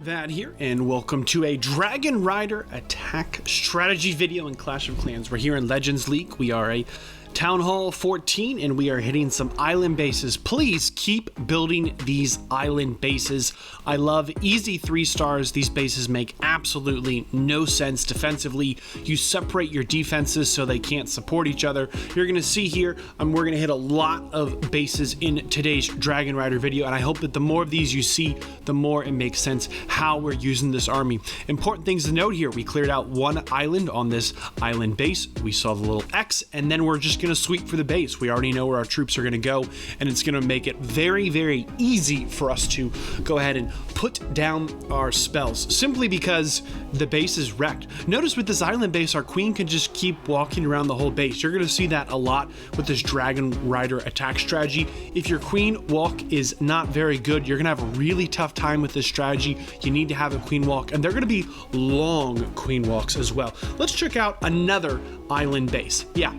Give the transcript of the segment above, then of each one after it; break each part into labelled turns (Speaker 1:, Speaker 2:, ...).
Speaker 1: Vadd here, and welcome to a Dragon Rider attack strategy video in Clash of Clans. We're here in Legends League. We are a Town Hall 14, and we are hitting some island bases. Please keep building these island bases. I love easy 3 stars. These bases make absolutely no sense defensively. You separate your defenses so they can't support each other. You're going to see here, we're going to hit a lot of bases in today's Dragon Rider video, and I hope that the more of these you see, the more it makes sense how we're using this army. Important things to note here: we cleared out one island on this island base. We saw the little X, and then we're just going to sweep for the base. We already know where our troops are going to go, and it's going to make it very, very easy for us to go ahead and put down our spells, simply because the base is wrecked. Notice with this island base, our queen can just keep walking around the whole base. You're going to see that a lot with this Dragon Rider attack strategy. If your queen walk is not very good, you're going to have a really tough time with this strategy. You need to have a queen walk, and they're going to be long queen walks as well. Let's check out another island base. Yeah,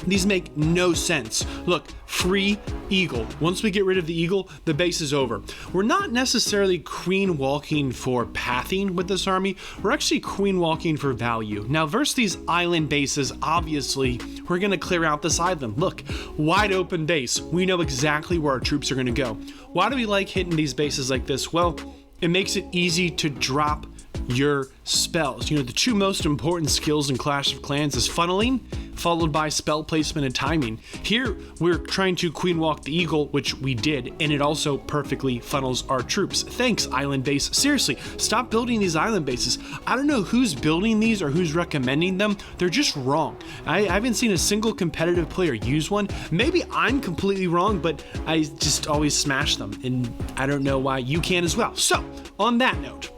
Speaker 1: these make no sense. Look, free eagle. Once we get rid of the eagle, the base is over. We're not necessarily queen walking for pathing with this army. We're actually queen walking for value. Now, versus these island bases, obviously, we're going to clear out this island. Look, wide open base. We know exactly where our troops are going to go. Why do we like hitting these bases like this? Well, it makes it easy to drop your spells. You know, the 2 most important skills in Clash of Clans is funneling, followed by spell placement and timing. Here, we're trying to queen walk the eagle, which we did, and it also perfectly funnels our troops. Thanks, island base. Seriously, stop building these island bases. I don't know who's building these or who's recommending them. They're just wrong. I haven't seen a single competitive player use one. Maybe I'm completely wrong, but I just always smash them, and I don't know why you can as well. So, on that note,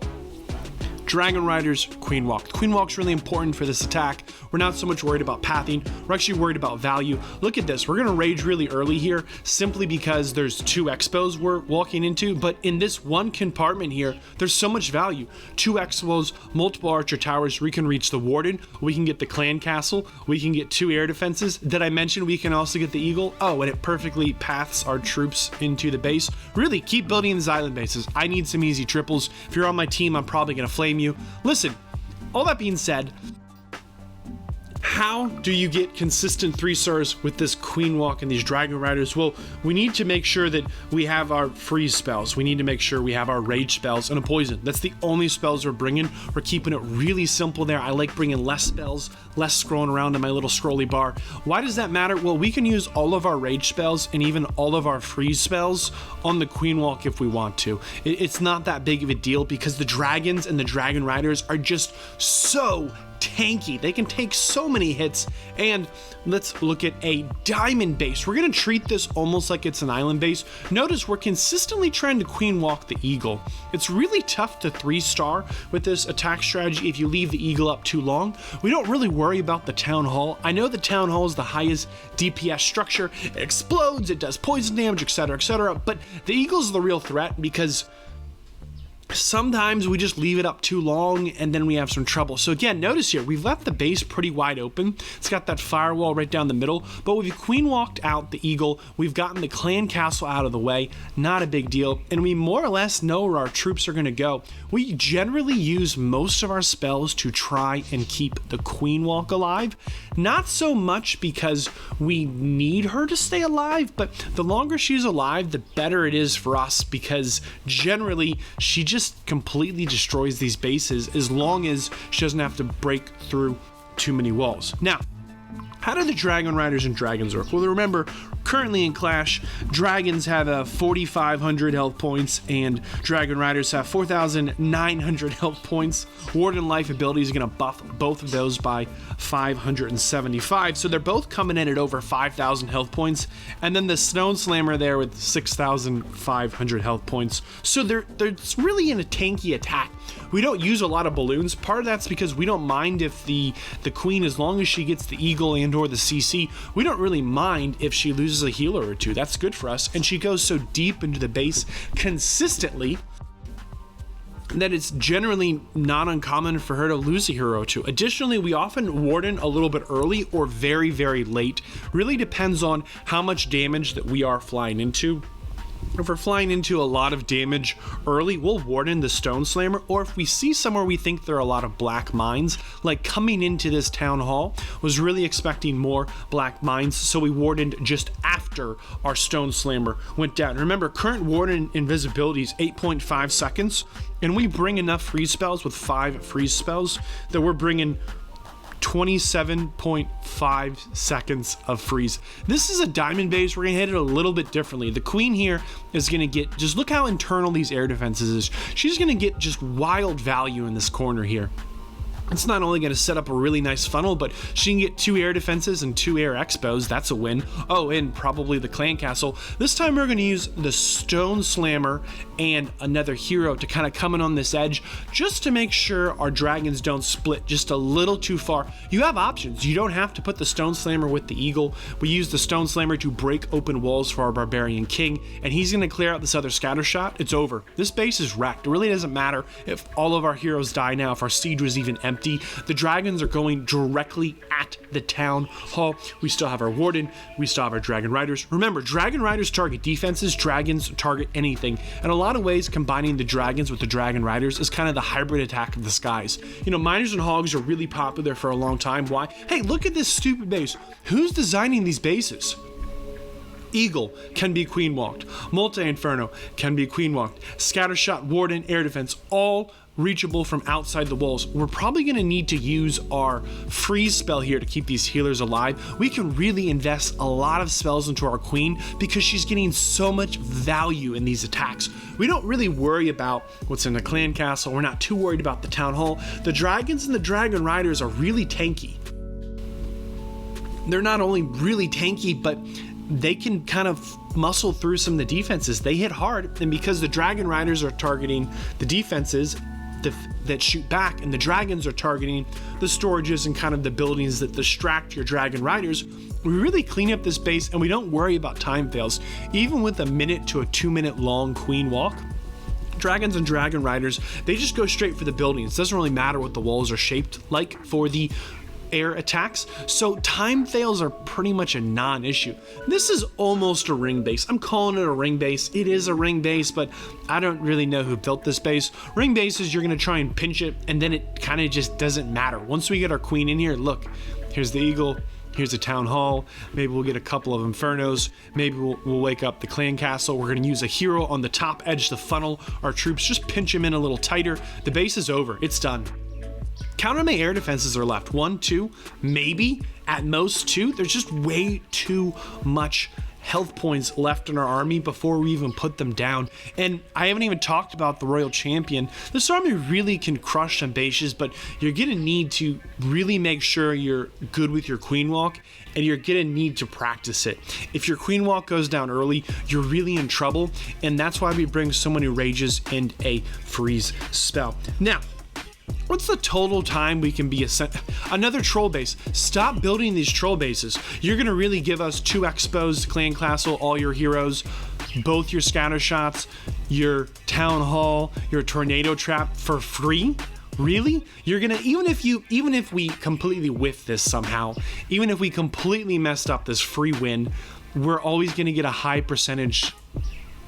Speaker 1: Dragon Riders queen walk. Queen walk's really important for this attack. We're not so much worried about pathing. We're actually worried about value. Look at this. We're going to rage really early here simply because there's 2 expos we're walking into. But in this one compartment here, there's so much value. 2 expos, multiple archer towers. We can reach the warden. We can get the clan castle. We can get 2 air defenses. Did I mention we can also get the eagle? Oh, and it perfectly paths our troops into the base. Really, keep building these island bases. I need some easy triples. If you're on my team, I'm probably going to flame you. Listen, all that being said, how do you get consistent 3 stars with this queen walk and these Dragon Riders? Well, we need to make sure that we have our freeze spells. We need to make sure we have our rage spells and a poison. That's the only spells we're bringing. We're keeping it really simple there. I like bringing less spells, less scrolling around in my little scrolly bar. Why does that matter? Well, we can use all of our rage spells and even all of our freeze spells on the queen walk if we want to. It's not that big of a deal because the dragons and the Dragon Riders are just so tanky. They can take so many hits. And let's look at a diamond base. We're going to treat this almost like it's an island base. Notice we're consistently trying to queen walk the eagle. It's really tough to 3-star with this attack strategy if you leave the eagle up too long. We don't really worry about the town hall. I know the town hall is the highest DPS structure. It explodes, it does poison damage, etc., but the eagle's the real threat because sometimes we just leave it up too long and then we have some trouble. So again, notice here, we've left the base pretty wide open. It's got that firewall right down the middle, but we've queen walked out the eagle. We've gotten the clan castle out of the way, not a big deal. And we more or less know where our troops are gonna go. We generally use most of our spells to try and keep the queen walk alive. Not so much because we need her to stay alive, but the longer she's alive, the better it is for us because generally she just completely destroys these bases as long as she doesn't have to break through too many walls. Now, how do the Dragon Riders and Dragons work? Well, remember, currently in Clash, Dragons have 4,500 health points and Dragon Riders have 4,900 health points. Warden Life ability is going to buff both of those by 575. So they're both coming in at over 5,000 health points. And then the Stone Slammer there with 6,500 health points. So they're really in a tanky attack. We don't use a lot of balloons. Part of that's because we don't mind if the queen, as long as she gets the eagle and or the CC, we don't really mind if she loses a healer or 2. That's good for us. And she goes so deep into the base consistently that it's generally not uncommon for her to lose a hero or 2. Additionally, we often warden a little bit early or very, very late. Really depends on how much damage that we are flying into. If we're flying into a lot of damage early, we'll warden the Stone Slammer, or if we see somewhere we think there are a lot of black mines, like coming into this town hall, was really expecting more black mines, so we wardened just after our Stone Slammer went down. Remember, current warden invisibility is 8.5 seconds, and we bring enough freeze spells with 5 freeze spells that we're bringing 27.5 seconds of freeze. This is a diamond base. We're gonna hit it a little bit differently. The queen here is gonna get, just look how internal these air defenses is. She's gonna get just wild value in this corner here. It's not only going to set up a really nice funnel, but she can get 2 air defenses and 2 air expos. That's a win. Oh, and probably the clan castle. This time we're going to use the Stone Slammer and another hero to kind of come in on this edge, just to make sure our dragons don't split just a little too far. You have options. You don't have to put the Stone Slammer with the eagle. We use the Stone Slammer to break open walls for our barbarian king, and he's going to clear out this other scatter shot. It's over. This base is wrecked. It really doesn't matter if all of our heroes die now, if our siege was even empty. The dragons are going directly at the town hall. We still have our warden. We still have our dragon riders. Remember, dragon riders target defenses. Dragons target anything. In a lot of ways, combining the dragons with the dragon riders is kind of the hybrid attack of the skies. You know, miners and hogs are really popular for a long time. Why? Hey, look at this stupid base. Who's designing these bases? Eagle can be queen walked. Multi-Inferno can be queen walked. Scattershot, warden, air defense, all reachable from outside the walls. We're probably going to need to use our freeze spell here to keep these healers alive. We can really invest a lot of spells into our queen because she's getting so much value in these attacks. We don't really worry about what's in the clan castle. We're not too worried about the town hall. The dragons and the dragon riders are really tanky. They're not only really tanky, but they can kind of muscle through some of the defenses. They hit hard, and because the dragon riders are targeting the defenses that shoot back, and the dragons are targeting the storages and kind of the buildings that distract your dragon riders, we really clean up this base and we don't worry about time fails. Even with a 1 to 2 minute long queen walk, dragons and dragon riders, they just go straight for the buildings. It doesn't really matter what the walls are shaped like for the air attacks, so time fails are pretty much a non-issue. This is almost a ring base. I'm calling it a ring base. It is a ring base, but I don't really know who built this base. Ring bases, you're gonna try and pinch it, and then it kind of just doesn't matter. Once we get our queen in here, look, here's the eagle, here's the town hall, maybe we'll get a couple of infernos, maybe we'll wake up the clan castle. We're gonna use a hero on the top edge to funnel our troops, just pinch them in a little tighter. The base is over, it's done. Count how many air defenses are left. 1, 2, maybe at most 2. There's just way too much health points left in our army before we even put them down. And I haven't even talked about the royal champion. This army really can crush some bases, but you're gonna need to really make sure you're good with your queen walk, and you're gonna need to practice it. If your queen walk goes down early, you're really in trouble, and that's why we bring so many rages and a freeze spell. Now, what's the total time we can be another troll base? Stop building these troll bases. You're gonna really give us 2 expos, clan castle, all your heroes, both your scatter shots, your town hall, your tornado trap for free? Really? You're gonna, even if we completely whiff this somehow, even if we completely messed up this free win, we're always gonna get a high percentage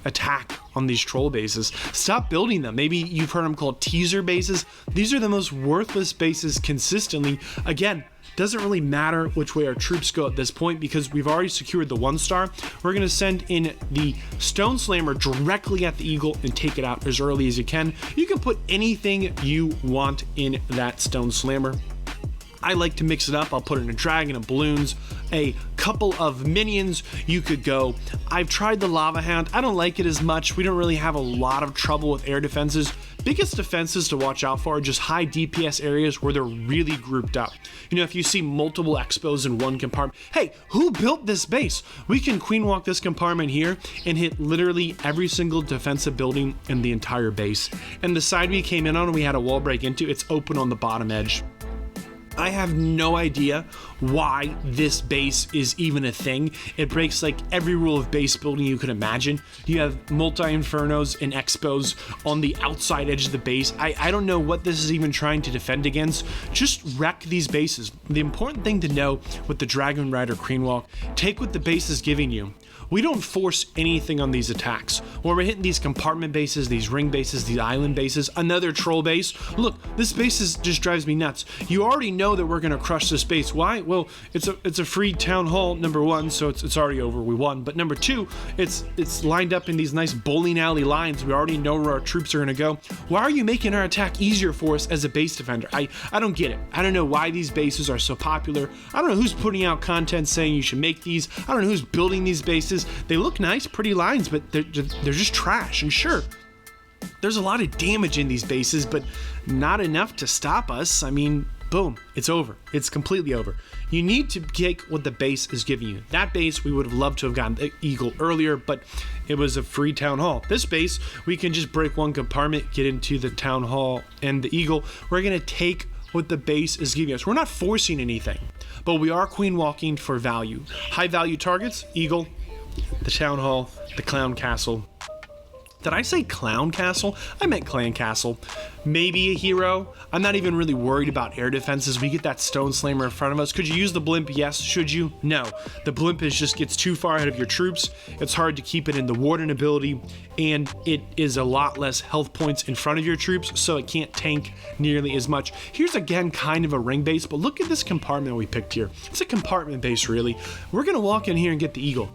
Speaker 1: attack on these troll bases. Stop building them. Maybe you've heard them called teaser bases. These are the most worthless bases consistently. Again, doesn't really matter which way our troops go at this point because we've already secured the 1-star. We're going to send in the Stone Slammer directly at the eagle and take it out as early as you can. You can put anything you want in that Stone Slammer. I like to mix it up. I'll put in a dragon, and balloons, a couple of minions. You could go. I've tried the Lava Hound. I don't like it as much. We don't really have a lot of trouble with air defenses. Biggest defenses to watch out for are just high DPS areas where they're really grouped up. You know, if you see multiple expos in one compartment, hey, who built this base? We can queen walk this compartment here and hit literally every single defensive building in the entire base. And the side we came in on and we had a wall break into, it's open on the bottom edge. I have no idea why this base is even a thing. It breaks like every rule of base building you could imagine. You have multi-infernos and expos on the outside edge of the base. I don't know what this is even trying to defend against. Just wreck these bases. The important thing to know with the Dragon Rider Queen Walk, take what the base is giving you. we don't force anything on these attacks. When we're hitting these compartment bases, these ring bases, these island bases, another troll base, look, this base just drives me nuts. You already know that we're going to crush this base. Why? Well, it's a free town hall, number one, so it's already over, we won. But number two, it's lined up in these nice bowling alley lines. We already know where our troops are going to go. Why are you making our attack easier for us as a base defender? I don't get it. I don't know why these bases are so popular. I don't know who's putting out content saying you should make these. I don't know who's building these bases. They look nice, pretty lines, but they're just trash. And sure, there's a lot of damage in these bases, but not enough to stop us. I mean, boom, it's over. It's completely over. You need to take what the base is giving you. That base, we would have loved to have gotten the Eagle earlier, but it was a free town hall. This base, we can just break one compartment, get into the town hall and the Eagle. We're going to take what the base is giving us. We're not forcing anything, but we are queen walking for value. High value targets, Eagle, the town hall, the clown castle. Did I say clown castle? I meant clan castle. Maybe a hero. I'm not even really worried about air defenses. We get that stone slammer in front of us. Could you use the blimp? Yes. Should you? No. The blimp just gets too far ahead of your troops. It's hard to keep it in the warden ability, and it is a lot less health points in front of your troops, so it can't tank nearly as much. Here's again kind of a ring base, but look at this compartment we picked here. It's a compartment base, really. We're gonna walk in here and get the Eagle.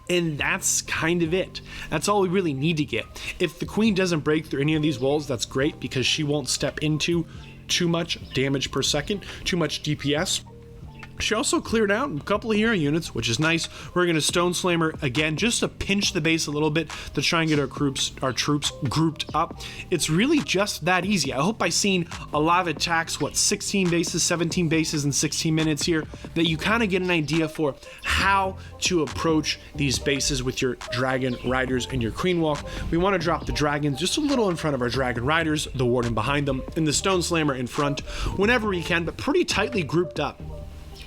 Speaker 1: And that's kind of it. That's all we really need to get. If the queen doesn't break through any of these walls, that's great because she won't step into too much damage per second, too much DPS. She also cleared out a couple of hero units, which is nice. We're going to Stone Slammer again, just to pinch the base a little bit to try and get our troops grouped up. It's really just that easy. I hope by seeing a lot of attacks, 16 bases, 17 bases in 16 minutes here, that you kind of get an idea for how to approach these bases with your Dragon Riders and your Queen Walk. We want to drop the Dragons just a little in front of our Dragon Riders, the Warden behind them, and the Stone Slammer in front whenever we can, but pretty tightly grouped up.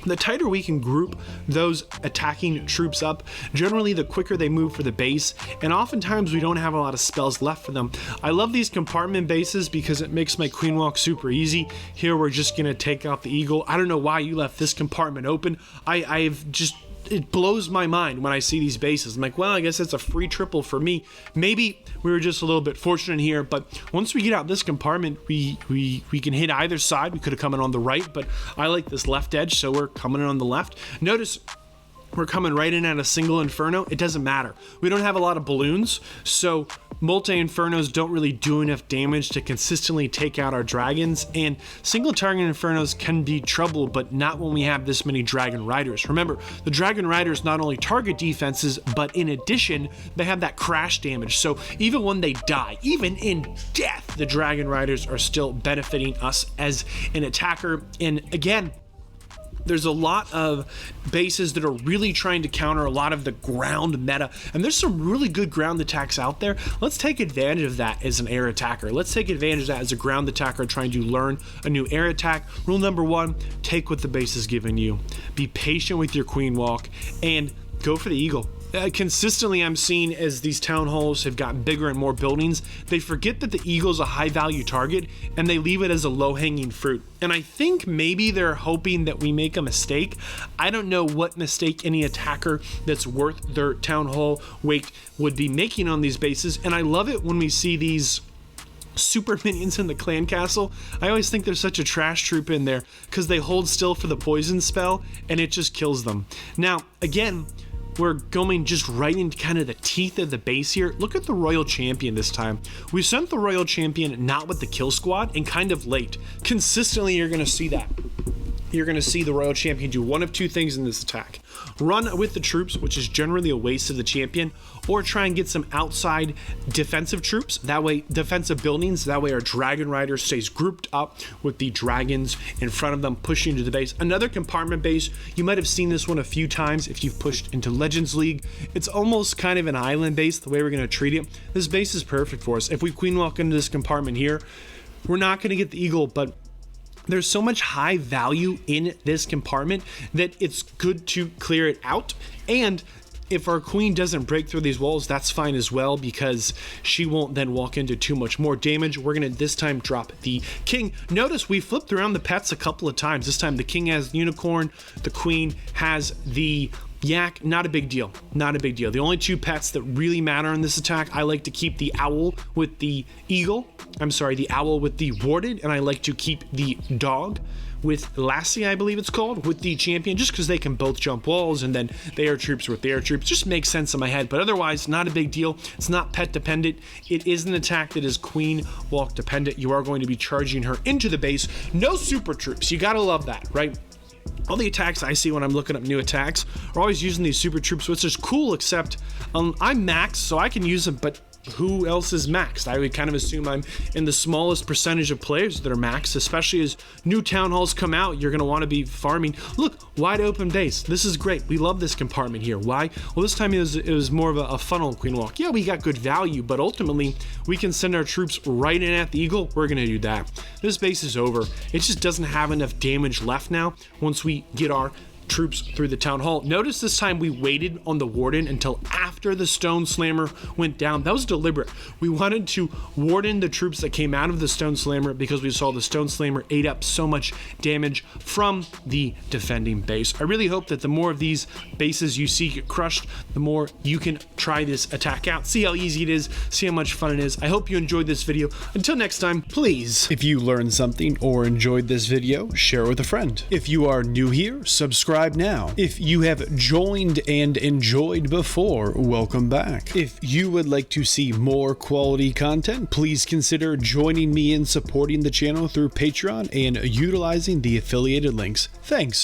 Speaker 1: The tighter we can group those attacking troops up, generally the quicker they move for the base, and oftentimes we don't have a lot of spells left for them. I love these compartment bases because it makes my Queen Walk super easy. Here we're just going to take out the Eagle. I don't know why you left this compartment open. It blows my mind when I see these bases. I'm like, well, I guess it's a free triple for me. Maybe we were just a little bit fortunate here, but once we get out this compartment, we can hit either side. We could have come in on the right, but I like this left edge, so we're coming in on the left. Notice we're coming right in at a single Inferno. It doesn't matter. We don't have a lot of balloons, so multi-Infernos don't really do enough damage to consistently take out our dragons, and single target Infernos can be trouble, but not when we have this many Dragon Riders. Remember, the Dragon Riders not only target defenses, but in addition, they have that crash damage, so even when they die, even in death, the Dragon Riders are still benefiting us as an attacker. And again, there's a lot of bases that are really trying to counter a lot of the ground meta, and there's some really good ground attacks out there. Let's take advantage of that as an air attacker. Let's take advantage of that as a ground attacker trying to learn a new air attack. Rule number one, take what the base is giving you. Be patient with your Queen Walk and go for the Eagle. Consistently, I'm seeing as these town halls have gotten bigger and more buildings, they forget that the Eagle's a high value target and they leave it as a low hanging fruit. And I think maybe they're hoping that we make a mistake. I don't know what mistake any attacker that's worth their town hall weight would be making on these bases. And I love it when we see these super minions in the clan castle. I always think there's such a trash troop in there because they hold still for the poison spell and it just kills them. Now, again, we're going just right into kind of the teeth of the base here. Look at the Royal Champion this time. We sent the Royal Champion not with the kill squad and kind of late. Consistently, you're going to see that. You're going to see the Royal Champion do one of two things in this attack. Run with the troops, which is generally a waste of the champion, or try and get some outside defensive troops, that way defensive buildings, that way our Dragon Rider stays grouped up with the dragons in front of them pushing to the base. Another compartment base, you might have seen this one a few times if you've pushed into Legends League. It's almost kind of an island base the way we're going to treat it. This base is perfect for us. If we queen walk into this compartment here, we're not going to get the Eagle, but there's so much high value in this compartment that it's good to clear it out. And if our queen doesn't break through these walls, that's fine as well, because she won't then walk into too much more damage. We're going to this time drop the king. Notice we flipped around the pets a couple of times. This time the king has the unicorn, the queen has the yak, not a big deal. Not a big deal. The only two pets that really matter in this attack, I like to keep the owl with the eagle. I'm sorry, the owl with the warded, and I like to keep the dog with Lassie, I believe it's called, with the champion, just because they can both jump walls, and then the air troops with the air troops. Just makes sense in my head, but otherwise, not a big deal. It's not pet dependent. It is an attack that is queen walk dependent. You are going to be charging her into the base. No super troops. You gotta love that, right? All the attacks I see when I'm looking up new attacks are always using these super troops, which is cool, except I'm maxed, so I can use them, but who else is maxed? I would kind of assume I'm in the smallest percentage of players that are maxed, especially as new town halls come out. You're going to want to be farming. Look, wide open base. This is great. We love this compartment here. Why? Well, this time it was more of a funnel queen walk. Yeah, we got good value, but ultimately we can send our troops right in at the eagle. We're going to do that. This base is over. It just doesn't have enough damage left now once we get our troops through the town hall. Notice this time we waited on the warden until after the stone slammer went down. That was deliberate. We wanted to warden the troops that came out of the stone slammer because we saw the stone slammer ate up so much damage from the defending base. I really hope that the more of these bases you see get crushed, the more you can try this attack out, see how easy it is, see how much fun it is. I hope you enjoyed this video. Until next time, please, if you learned something or enjoyed this video, share it with a friend. If you are new here, subscribe now. If you have joined and enjoyed before, welcome back. If you would like to see more quality content, please consider joining me in supporting the channel through Patreon and utilizing the affiliated links. Thanks.